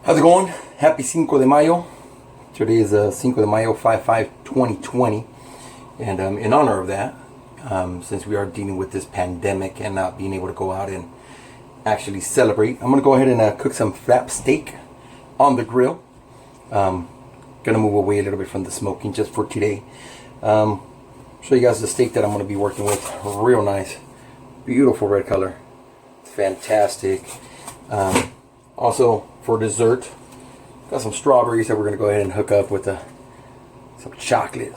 How's it going? Happy Cinco de Mayo. Today is Cinco de Mayo 5/5/2020. And in honor of that, since we are dealing with this pandemic and not being able to go out and actually celebrate, I'm going to go ahead and cook some flap steak on the grill. Going to move away a little bit from the smoking just for today. Show you guys the steak that I'm going to be working with. Real nice. Beautiful red color. Fantastic. Also, for dessert, got some strawberries that we're going to go ahead and hook up with some chocolate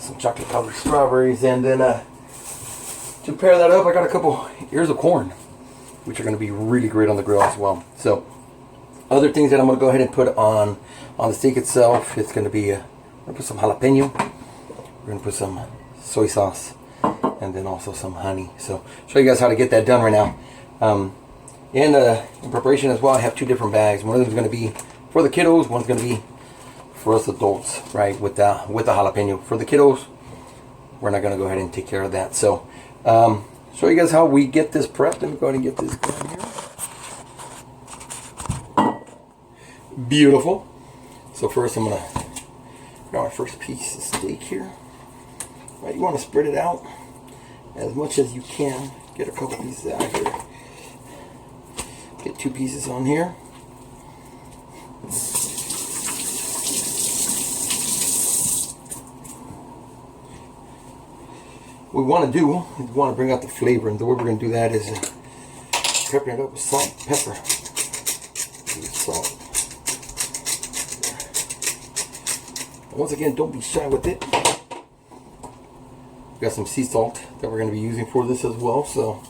covered strawberries. And then to pair that up, I got a couple ears of corn, which are going to be really great on the grill as well. So other things that I'm going to go ahead and put on the steak itself, it's going to be, we're going to put some jalapeno, we're going to put some soy sauce, and then also some honey. So show you guys how to get that done right now. In preparation as well, I have two different bags. One of them is going to be for the kiddos, one's going to be for us adults, right, with the jalapeno. For the kiddos, we're not going to go ahead and take care of that. So show you guys how we get this prepped. Let me go ahead and get this going here. Beautiful. So first I'm going to grab my first piece of steak here. Right, you want to spread it out as much as you can. Get a couple pieces out here. Get two pieces on here. What we want to do is we want to bring out the flavor, and the way we're going to do that is peppering it up with salt and pepper. Salt. Once again, don't be shy with it. We got some sea salt that we're going to be using for this as well. So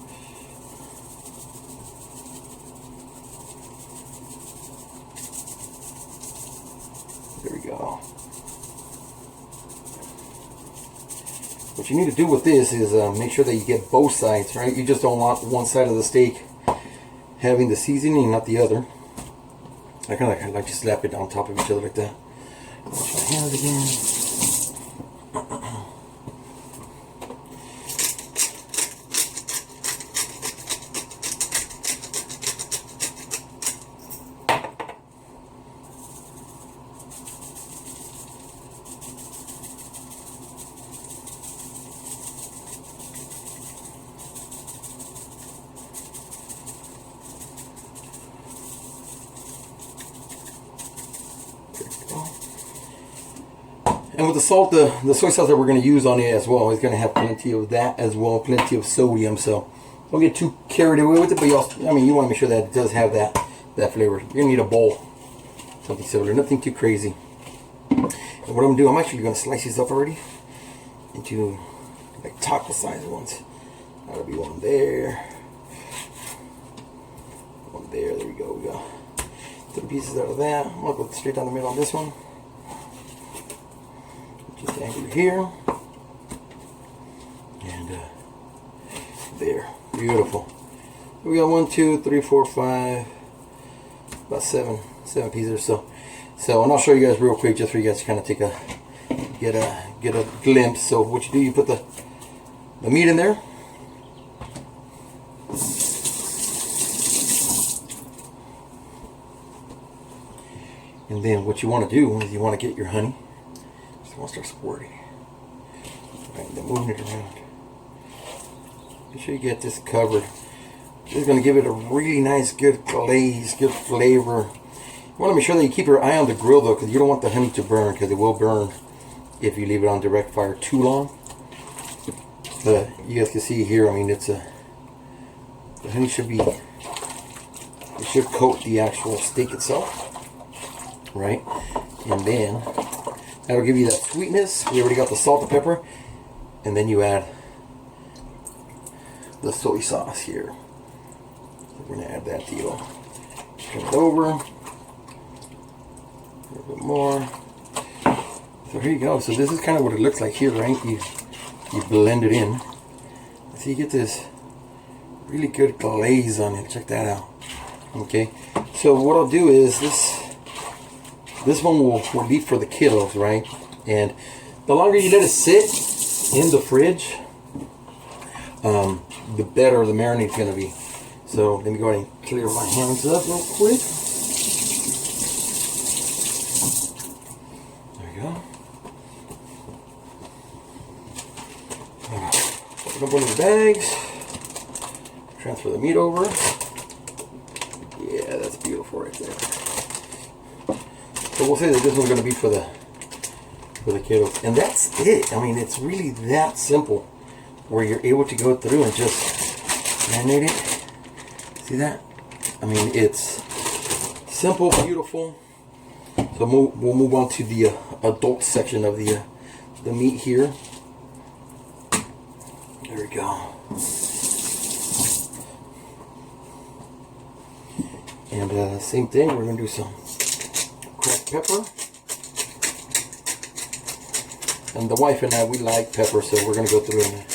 there we go. What you need to do with this is make sure that you get both sides, right? You just don't want one side of the steak having the seasoning, not the other. I kind of like to slap it on top of each other like that. Wash my hands again. And with the salt, the soy sauce that we're going to use on it as well is going to have plenty of that as well, plenty of sodium. So don't get too carried away with it, but you also, I mean, you want to make sure that it does have that flavor. You're going to need a bowl, something similar, nothing too crazy. And what I'm going to do, I'm actually going to slice these up already into like taco size ones. That'll be one there, one there. There we go. We got 3 pieces out of that. I'm going to go straight down the middle on this one. Just angle here, and there. Beautiful. We got 1, 2, 3, 4, 5, about seven pieces or so. So, and I'll show you guys real quick, just for you guys to kind of take get a glimpse. So, what you do, you put the meat in there. And then what you want to do is you want to get your honey. I'll start squirting. Right, then moving it around. Make sure you get this covered. This is going to give it a really nice, good glaze, good flavor. You want to make sure that you keep your eye on the grill though, because you don't want the honey to burn, because it will burn if you leave it on direct fire too long. But you guys can see here, I mean, the honey should be, it should coat the actual steak itself, right? And then that'll give you that sweetness. We already got the salt and pepper. And then you add the soy sauce here. So we're going to add that deal. Turn it over. A little bit more. So here you go. So this is kind of what it looks like here, right? You blend it in. So you get this really good glaze on it. Check that out. Okay. So what I'll do is this one will be for the kiddos, right? And the longer you let it sit in the fridge, the better the marinade's going to be. So let me go ahead and clear my hands up real quick. Put up one of the bags. Transfer the meat over. Yeah, that's beautiful right there. So we'll say that this one's going to be for the kiddos. And that's it. I mean, it's really that simple where you're able to go through and just marinate it. See that? I mean, it's simple, beautiful. So we'll move on to the adult section of the meat here. There we go. And same thing, we're going to do some cracked pepper. And the wife and I, we like pepper, so we're going to go through and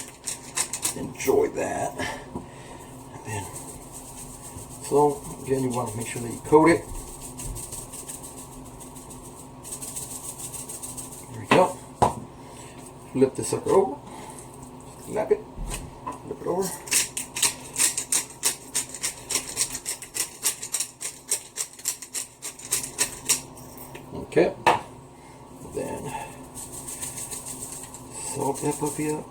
enjoy that. And then, so again, you want to make sure that you coat it. There we go. Flip this sucker over. Snap it. Flip it over. Okay. Then salt that puppy up.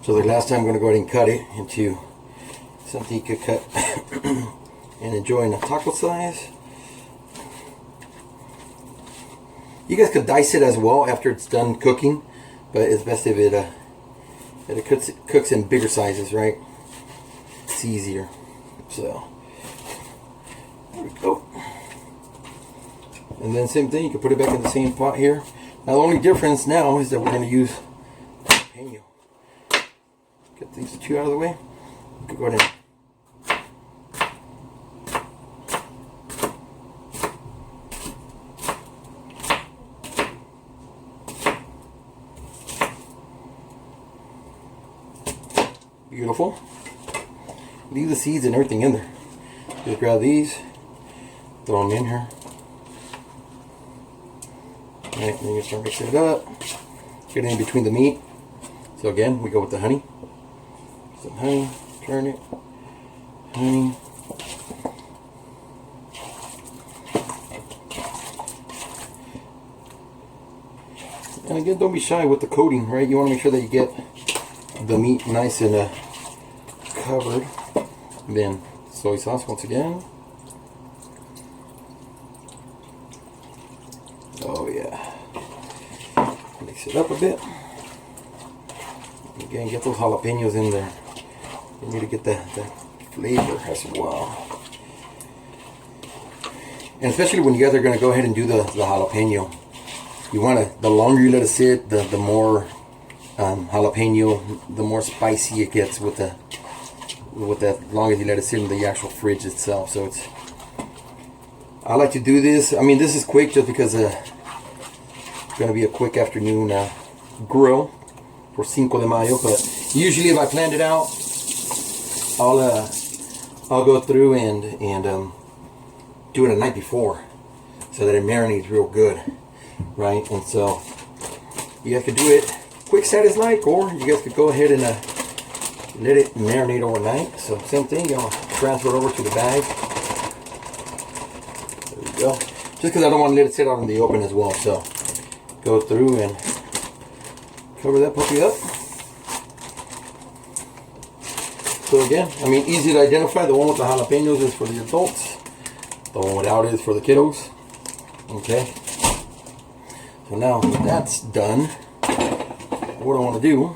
So the last time I'm going to go ahead and cut it into something you could cut and enjoy in a taco size. You guys could dice it as well after it's done cooking, but it's best if it cooks in bigger sizes, right? It's easier. So there we go. And then same thing, you can put it back in the same pot here. Now the only difference now is that we're going to use jalapeno. Get these two out of the way. You can go ahead and beautiful. Leave the seeds and everything in there. Just grab these, throw them in here. Alright, then you start mixing it up. Get it in between the meat. So again, we go with the honey. Some honey, turn it. Honey. And again, don't be shy with the coating, right? You want to make sure that you get the meat nice and covered. And then soy sauce once again. Oh yeah. Mix it up a bit. Again, get those jalapenos in there. You need to get that flavor as well. And especially when you guys are going to go ahead and do the jalapeno. You want to, the longer you let it sit, the more jalapeno, the more spicy it gets with that longer you let it sit in the actual fridge itself. So it's, I like to do this. I mean, this is quick just because it's going to be a quick afternoon grill for Cinco de Mayo. But usually if I planned it out, I'll go through and do it the night before so that it marinates real good, right? And so you guys could do it quick set as like, or you guys could go ahead and let it marinate overnight. So same thing, you'll transfer it over to the bag. There we go. Just because I don't want to let it sit out in the open as well. So go through and cover that puppy up. So again, I mean, easy to identify. The one with the jalapenos is for the adults. The one without is for the kiddos. Okay. So now that that's done, what I want to do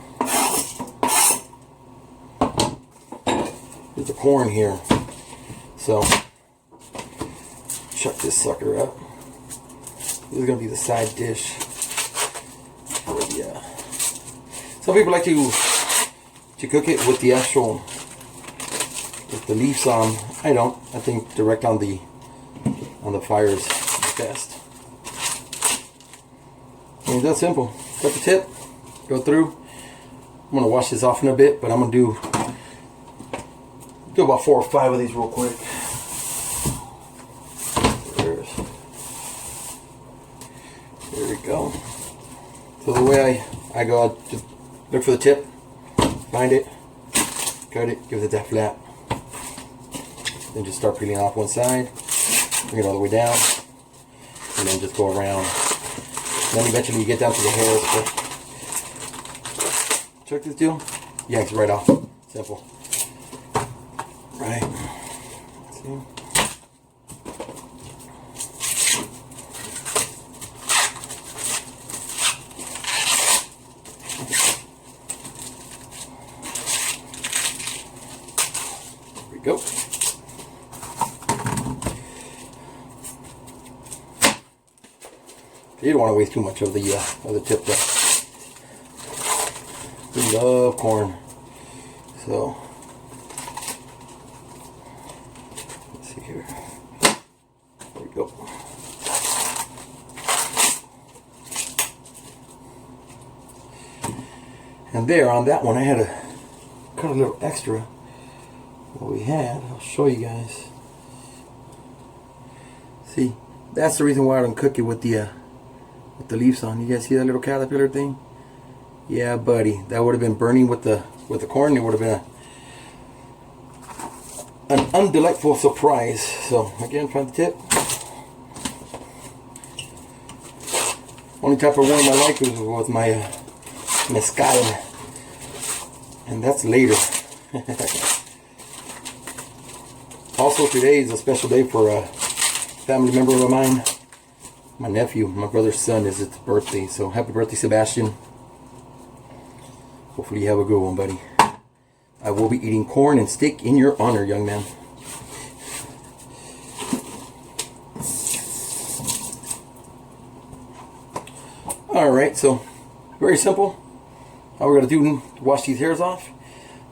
is the corn here. So chuck this sucker up. This is going to be the side dish. For the, some people like to cook it with the actual, with the leaves on. I don't. I think direct on the fire is best. And it's that simple. Cut the tip, go through. I'm going to wash this off in a bit, but I'm going to do about 4 or 5 of these real quick. There we go. So the way I go, I just look for the tip, find it, cut it, give it that flap. Then just start peeling off one side, bring it all the way down, and then just go around Then eventually you get down to the hairs. But check this deal. Yanks right off. Simple. Right. See? There we go. You don't want to waste too much of the tip there. We love corn. So let's see here. There we go. And there on that one I had to cut a little extra. What we had, I'll show you guys. See, that's the reason why I don't cook it with the leaves on. You guys see that little caterpillar thing? Yeah, buddy, that would have been burning with the corn. It would have been an undelightful surprise. So again, find the tip. Only type of worm I like was with my mezcal, and that's later. Also, today is a special day for a family member of mine. My nephew, my brother's son, is its birthday. So happy birthday, Sebastian. Hopefully you have a good one, buddy. I will be eating corn and steak in your honor, young man. Alright, so very simple. All we're going to do to wash these hairs off.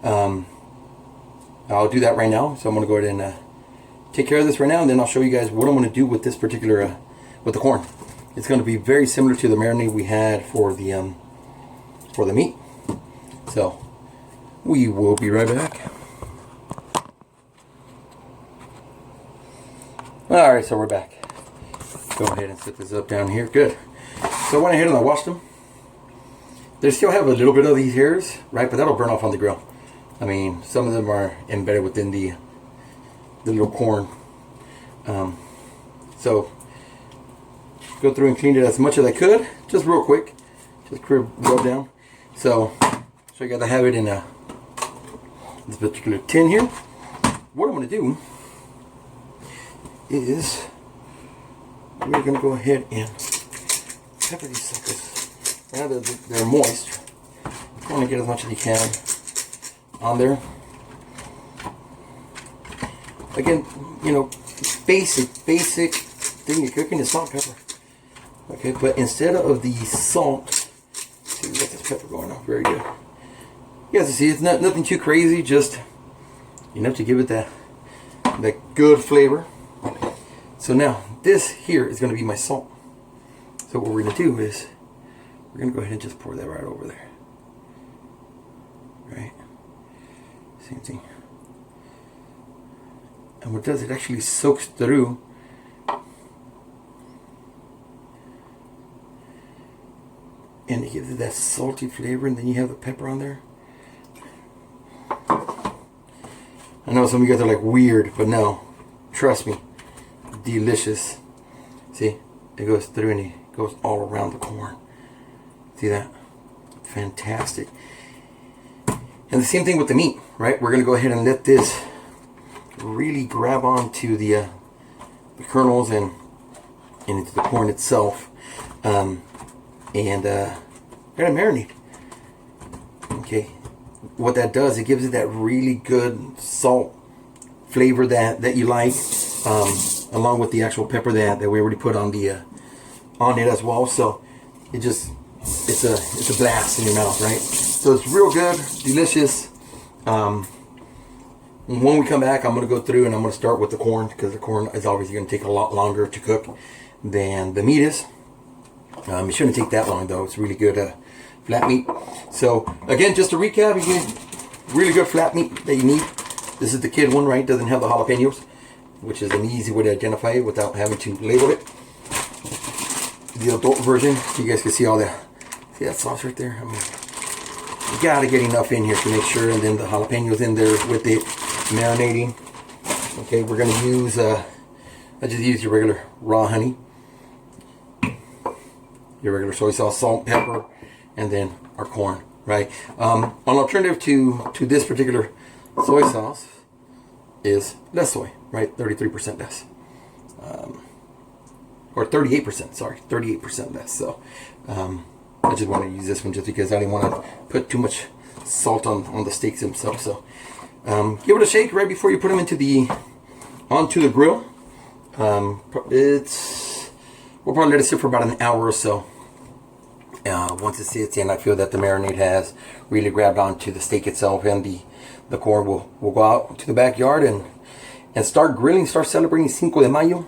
I'll do that right now. So I'm going to go ahead and take care of this right now, and then I'll show you guys what I'm going to do with this particular with the corn. It's going to be very similar to the marinade we had for the meat. So we will be right back. Alright, so we're back. Go ahead and set this up down here. Good. So I went ahead and I washed them. They still have a little bit of these hairs, right? But that'll burn off on the grill. I mean, some of them are embedded within the little corn. So go through and clean it as much as I could, just real quick, just rub down. So you got to have it in this particular tin here. What I'm going to do is we're going to go ahead and pepper these suckers. Now they're moist. You want to get as much as you can on there. Again, you know, basic thing you're cooking is salt and pepper. Okay, but instead of the salt, see, we got this pepper going on. Very good. You guys see, it's nothing too crazy, just enough to give it that good flavor. So now this here is going to be my salt. So what we're going to do is we're going to go ahead and just pour that right over there. Right? Same thing. And what it does, it actually soaks through. And it gives it that salty flavor, and then you have the pepper on there. I know some of you guys are like, weird, but no. Trust me. Delicious. See? It goes through and it goes all around the corn. See that? Fantastic. And the same thing with the meat, right? We're going to go ahead and let this really grab onto the kernels and into the corn itself. And we're going to marinate. Okay. What that does, it gives it that really good salt flavor that you like, along with the actual pepper that we already put on the on it as well. So it's a blast in your mouth, right? So it's real good, delicious. When we come back, I'm going to go through and I'm going to start with the corn, because the corn is obviously going to take a lot longer to cook than the meat is. It shouldn't take that long though. It's really good flat meat. So again, just to recap, you get really good flat meat that you need. This is the kid one, right? Doesn't have the jalapenos, which is an easy way to identify it without having to label it. The adult version, you guys can see all that. See that sauce right there? I mean, you gotta get enough in here to make sure, and then the jalapenos in there with it marinating. Okay, we're gonna use I just use your regular raw honey. your regular soy sauce, salt, pepper, and then our corn, right? An alternative to this particular soy sauce is less soy, right? 33% less. Or 38%, sorry, 38% less. So I just want to use this one just because I didn't want to put too much salt on the steaks themselves. So give it a shake right before you put them onto the grill. We'll probably let it sit for about an hour or so. Once it sits in, I feel that the marinade has really grabbed onto the steak itself, and the corn will go out to the backyard and start grilling, start celebrating Cinco de Mayo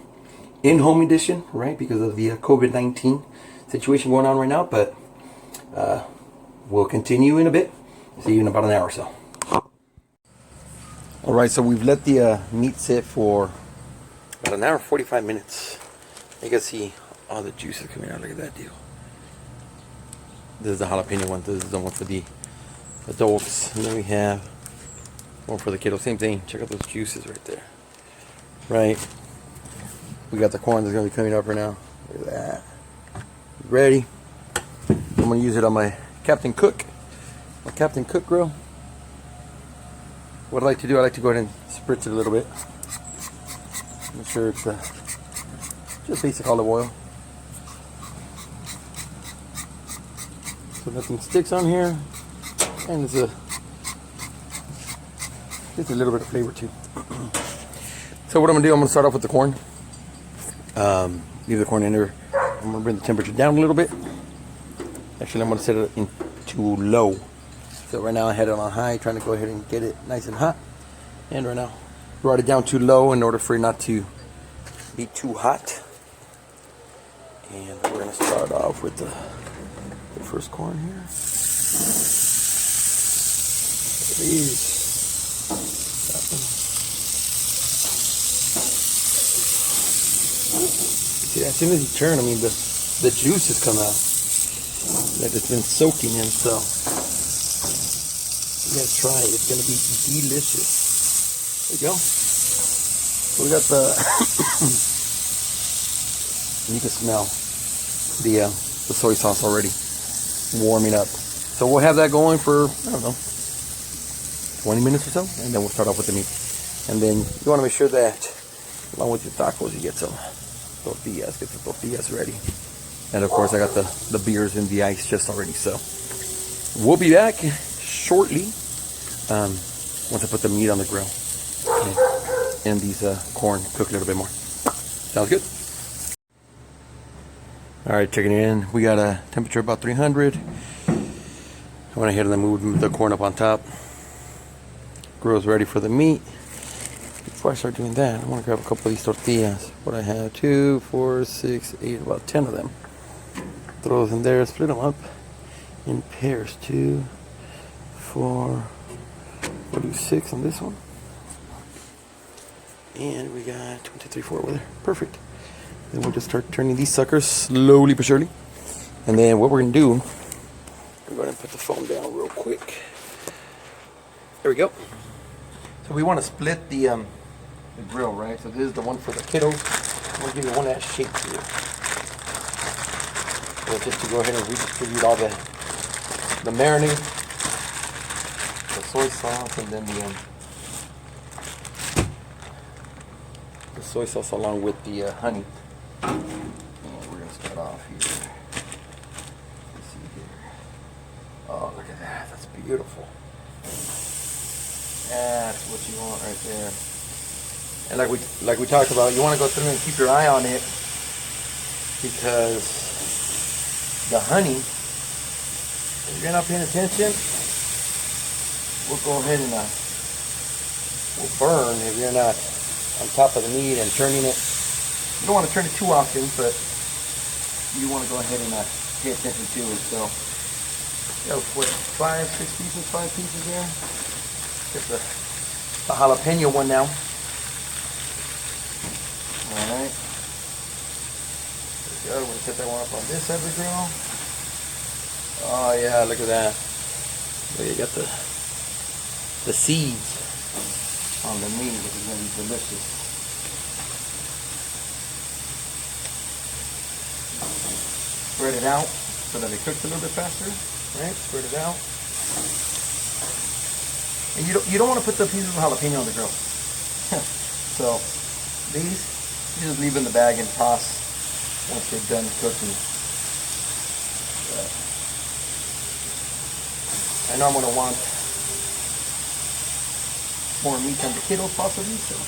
in home edition, right? Because of the COVID-19 situation going on right now. But we'll continue in a bit. See you in about an hour or so. All right, so we've let the meat sit for about an hour, 45 minutes. You can see all the juices coming out. Look at that deal. This is the jalapeno one. This is the one for the adults. And then we have one for the kiddos. Same thing. Check out those juices right there. Right. We got the corn that's going to be coming up right now. Look at that. Ready. I'm going to use it on my Captain Cook grill. What I like to do, I like to go ahead and spritz it a little bit. Make sure it's just basic olive oil. So nothing sticks on here. And it's just a little bit of flavor too. So what I'm gonna do, I'm gonna start off with the corn. Leave the corn in there. I'm gonna bring the temperature down a little bit. Actually, I'm gonna set it into low. So right now I had it on high, trying to go ahead and get it nice and hot. And right now, brought it down too low in order for it not to be too hot. And we're gonna start off with the first corn here. These. See, as soon as you turn, I mean the juices come out that it's been soaking in. So you guys try it. It's gonna be delicious. There you go. So we got the you can smell the soy sauce already warming up. So we'll have that going for, I don't know, 20 minutes or so, and then we'll start off with the meat. And then you want to make sure that along with your tacos you get some tortillas, get the tortillas ready. And of course I got the beers and the ice just already. So we'll be back shortly once I put the meat on the grill and these corn cook a little bit more. Sounds good? Alright, checking in. We got a temperature about 300. I went ahead and moved the corn up on top. Grill's ready for the meat. Before I start doing that, I want to grab a couple of these tortillas. What I have, 2, 4, 6, 8, about 10 of them. Throw those in there, split them up in pairs. 2, 4, we'll do 6 on this one. And we got 1, 2, 3, 4 over there. Perfect. Then we'll just start turning these suckers slowly but surely. And then what we're going to do, I'm going to put the foam down real quick. There we go. So we want to split the grill, right? So this is the one for the kiddos. I'm going to give you one that has shape to it. So just to go ahead and redistribute all the marinade, the soy sauce, and then the soy sauce along with the honey. And we're going to start off here. Let's see here. Oh, look at that. That's beautiful. That's what you want right there. And like we talked about, you want to go through and keep your eye on it, because the honey, if you're not paying attention, will go ahead and will burn if you're not on top of the meat and turning it. You don't want to turn it too often, but you want to go ahead and pay attention to it. So, what, 5 pieces there? Just the jalapeno one now. Alright. There we go. We're going to set that one up on this side of the grill. Oh yeah, look at that. There you got the seeds on the meat, which is going to be delicious. spread it out so that it cooks a little bit faster, right? Spread it out. And you don't want to put the pieces of jalapeno on the grill. So these you just leave in the bag and toss once they're done cooking. I know I'm going to want more meat on the kiddos possibly, so.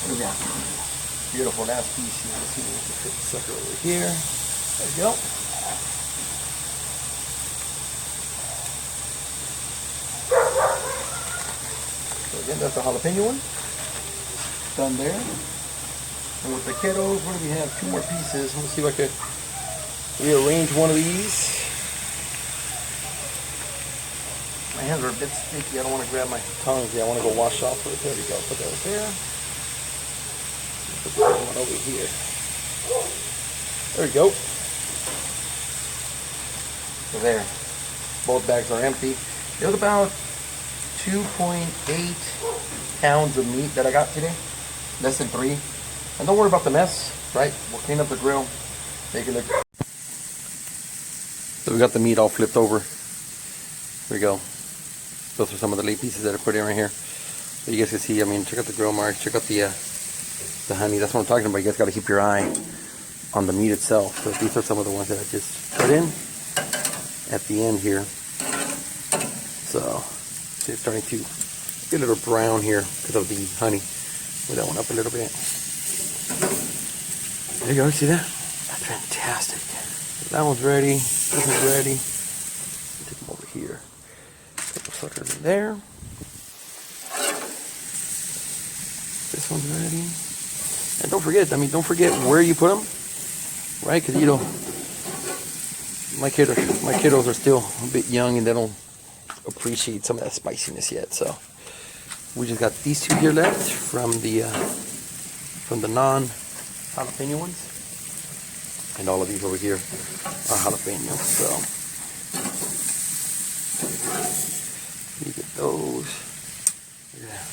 What do we got? Beautiful last piece here. Let's see if we can fit the sucker over here. There we go. So again, that's the jalapeno one. Done there. And with the kiddos, what do we have? 2 more pieces. Let's see if I could rearrange one of these. My hands are a bit sticky. I don't want to grab my tongs. Yeah, I want to go wash off with it. There we go. Put that over there. Put the other one over here. There we go. So there. Both bags are empty. There's about 2.8 pounds of meat that I got today. Less than 3. And don't worry about the mess, right? We'll clean up the grill, make it look. So we got the meat all flipped over. There we go. Those are some of the late pieces that I put in right here. So you guys can see, I mean, check out the grill marks, check out the honey. That's what I'm talking about. You guys got to keep your eye on the meat itself. So these are some of the ones that I just put in at the end here. So see, it's starting to get a little brown here because of the honey. Move that one up a little bit. There you go, see that? That's fantastic. That one's ready. This one's ready. Take them over here. Couple suckers in there. This one's ready. And don't forget, don't forget where you put them, right? Because my kiddos are still a bit young and they don't appreciate some of that spiciness yet. So we just got these 2 here left from the non-jalapeno ones, and all of these over here are jalapeno. So you get those. Yeah.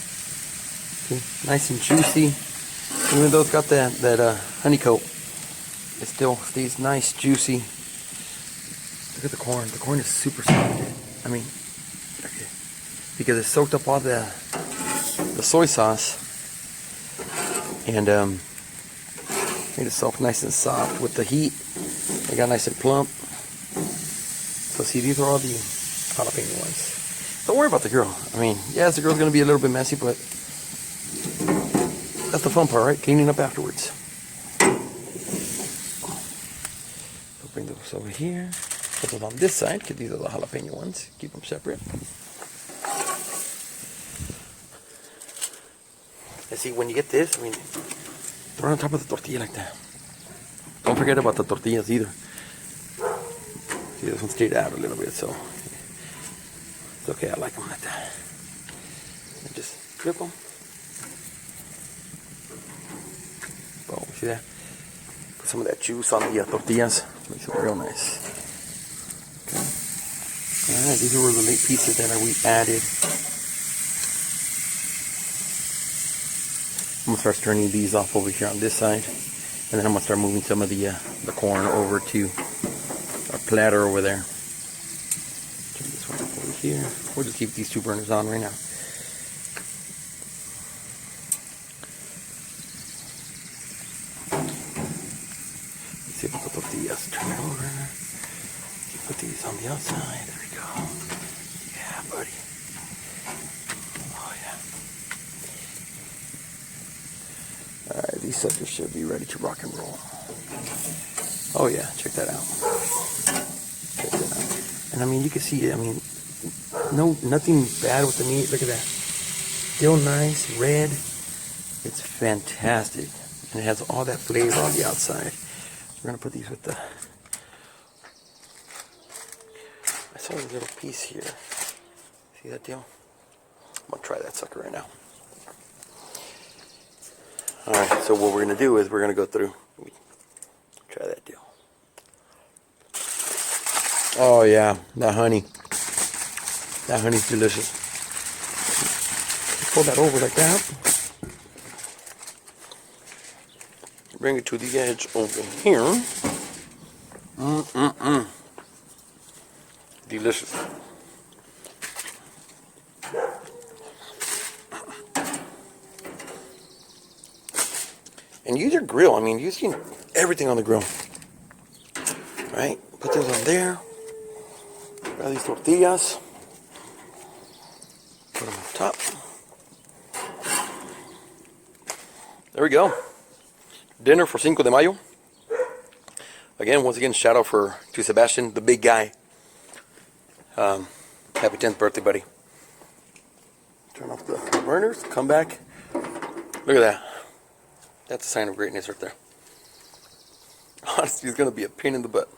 See, nice and juicy. Even though it's got that honey coat, it still stays nice, juicy. Look at the corn. The corn is super soft. I mean, okay, because it soaked up all the soy sauce and made itself nice and soft with the heat. They got nice and plump. So see, these are all the jalapeno ones. Don't worry about the grill. I mean, yes, the grill's gonna be a little bit messy, but that's the fun part, right? Cleaning up afterwards. So bring those over here. Put them on this side, because these are the jalapeno ones. Keep them separate. And see, when you get this, throw it on top of the tortilla like that. Don't forget about the tortillas either. See, this one stayed out a little bit, so it's okay. I like them like that. And just flip them. Boom, see that? Put some of that juice on the tortillas. Makes it real nice. Okay. Alright, these were the late pieces that we added. I'm going to start turning these off over here on this side. And then I'm going to start moving some of the corn over to our platter over there. Turn this one up over here. We'll just keep these 2 burners on right now. Let's see if the tortillas turn it over. Put these on the outside. There we go. Yeah, buddy. Oh, yeah. Alright, these suckers should be ready to rock and roll. Oh yeah, check that out. Check that out. And you can see it. Nothing bad with the meat. Look at that. Still nice, red. It's fantastic. And it has all that flavor on the outside. We're gonna put these with the. I saw a little piece here. See that deal? I'm gonna try that sucker right now. Alright, so what we're going to do is we're going to go through. Try that deal. Oh yeah, that honey. That honey's delicious. Pull that over like that. Bring it to the edge over here. Delicious. And use your grill. I mean, use everything on the grill. Right? Put those on there. Grab these tortillas. Put them on top. There we go. Dinner for Cinco de Mayo. Again, once again, shout out to Sebastian, the big guy. Happy 10th birthday, buddy. Turn off the burners. Come back. Look at that. That's a sign of greatness right there. Honestly, it's going to be a pain in the butt.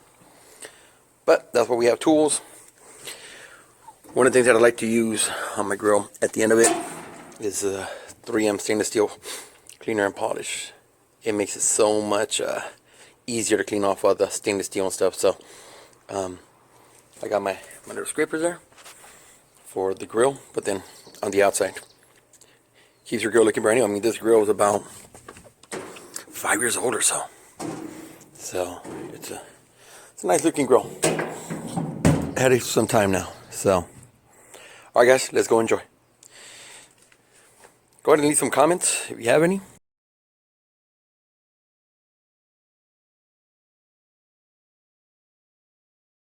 But that's why we have tools. One of the things that I like to use on my grill at the end of it is 3M stainless steel cleaner and polish. It makes it so much easier to clean off all the stainless steel and stuff. So I got my little scrapers there for the grill, but then on the outside keeps your grill looking brand new. I mean, this grill is about 5 years old or so. So it's a nice looking grill. Had it for some time now. So alright guys, let's go enjoy. Go ahead and leave some comments if you have any.